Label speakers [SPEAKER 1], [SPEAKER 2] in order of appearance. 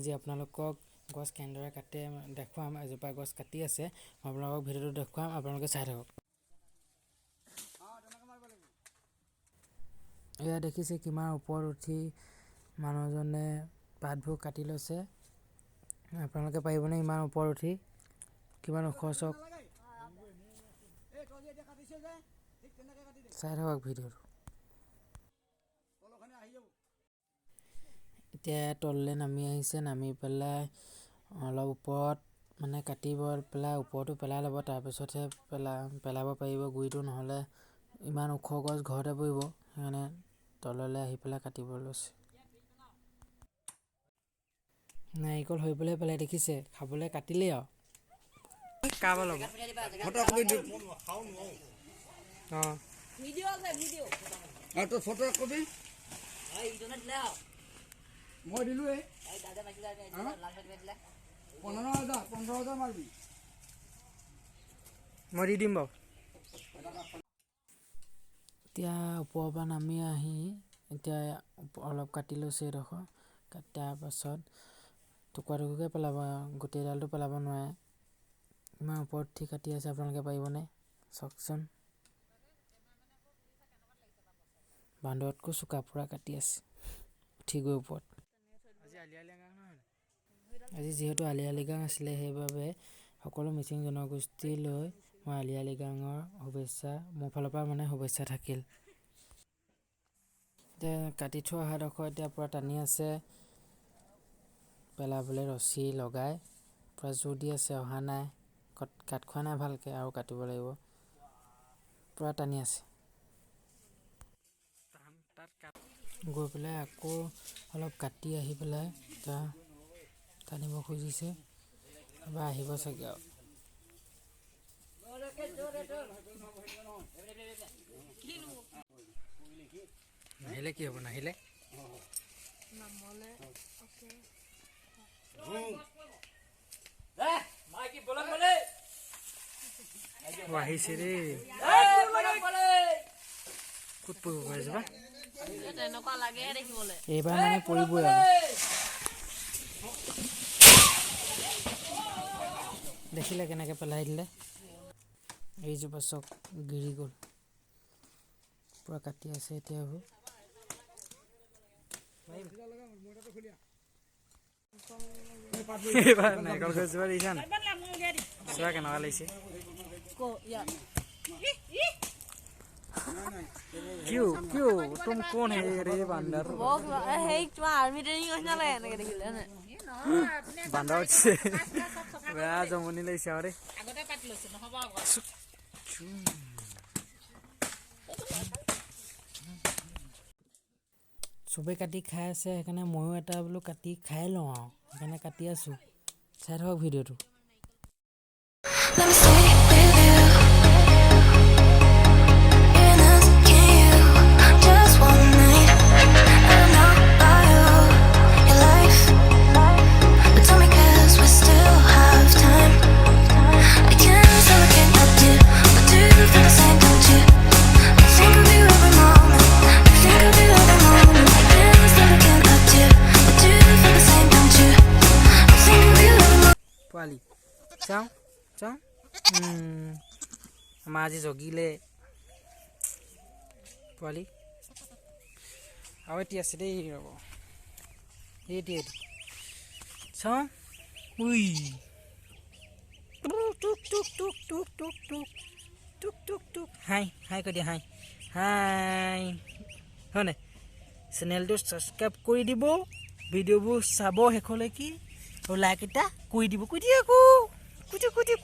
[SPEAKER 1] আজি আপোনালোকক গছ কেনেদৰে কাটে দেখুৱাম। এজোপা গছ কাটি আছে, মই আপোনালোকক ভিডিঅ'টো দেখুৱাম, আপোনালোকে চাই থাকক। এয়া দেখিছে কিমান ওপৰত উঠি মানুহজনে পাতবোৰ কাটি লৈছে। আপোনালোকে পাৰিবনে ইমান ওপৰত উঠি? কিমান ওখ চক, চাই থাকক ভিডিঅ'টো। এতিয়া তললৈ নামি আহিছে, নামি পেলাই অলপ ওপৰত মানে কাটিব পেলাই ওপৰতো পেলাই ল'ব, তাৰপিছতহে পেলাব পাৰিব গুৰিটো, নহ'লে ইমান ওখ গছ ঘৰতে পৰিব। সেইকাৰণে তললৈ আহি পেলাই কাটিব লৈছে। নাৰিকল হৈ পেলাই পেলাই দেখিছে, খাবলৈ কাটিলেই আৰু কাব ল'ব।
[SPEAKER 2] মই দিলো 15,000 মাৰিবি,
[SPEAKER 1] মই দি দিম বাৰু। এতিয়া ওপৰৰ পৰা নামি আহি এতিয়া অলপ কাটি লৈছে এডোখৰ। কটাৰ পাছত টুকুৰা টুকুৰকৈ পেলাব, গোটেইডালটো পেলাব নোৱাৰে। ইমান ওপৰত উঠি কাটি আছে, আপোনালোকে পাৰিবনে চাওকচোন। বান্দৰতকৈ চোকা পুৰা কাটি আছে উঠি গৈ ওপৰত। আজি যিহেতু আলি আই লৃগাং আছিলে, সেইবাবে সকলো মিচিং জনগোষ্ঠীলৈ মই আলি আই লৃগাঙৰ শুভেচ্ছা, মোৰ ফালৰ পৰা মানে শুভেচ্ছা থাকিল। এতিয়া কাটি থোৱা অহাডোখৰ এতিয়া পূৰা টানি আছে, পেলাবলৈ ৰছী লগাই পূৰা জোৰ দি আছে, অহা নাই, কাট খোৱা নাই ভালকৈ, আৰু কাটিব লাগিব, পূৰা টানি আছে। গৈ পেলাই আকৌ অলপ কাটি আহি পেলাই এতিয়া টানিব খুজিছে, এবাৰ আহিব চাগে আৰু। নাহিলে কি হ'ব? নাহিলে আহিছে দেই, ক'ত পৰিব পাৰিছে বা? এইবাৰ মানে পৰিবই আৰু। দেখিলে কেনেকৈ পেলাই দিলে, এইজোপা চক গিৰি গ'ল, পূৰা কাটি আছে। এতিয়া এইবাৰ নাৰিকল গছজোপা দেখিছা নাই, চোৱা কেনেকুৱা লাগিছে। क्यों क्यों तुम कौन है रे बंदर?
[SPEAKER 3] आर्मी ट्रेनिंग
[SPEAKER 1] बंदर से बेया जमनी लाइছে আরে আগতে পাতি লৈছে নহব আগত সবে কাটি খাই আছে, সেইকাৰণে ময়ো এটা বোলো কাটি খাই লওঁ আৰু, সেইকাৰণে কাটি আছো। চাই থাকক ভিডিঅ'টো। পোৱালি চাওঁ চাওঁ, আমাৰ আজি জগিলে পোৱালি, আৰু এটি আছে দেই, ৰ'ব এইটি চাওঁ। উই টুক টুক টুক টুক টুক টুক টুক টুক টুক, হাই হাই কৈ দিয়া, হাই হাই, হয়নে? চেনেলটো ছাবস্ক্ৰাইব কৰি দিব, ভিডিঅ'বোৰ চাব শেষলৈকে, আৰু লাইক এটা কৰি দিব, কৈ দিয়ে আকৌ, কৈ দিয়ে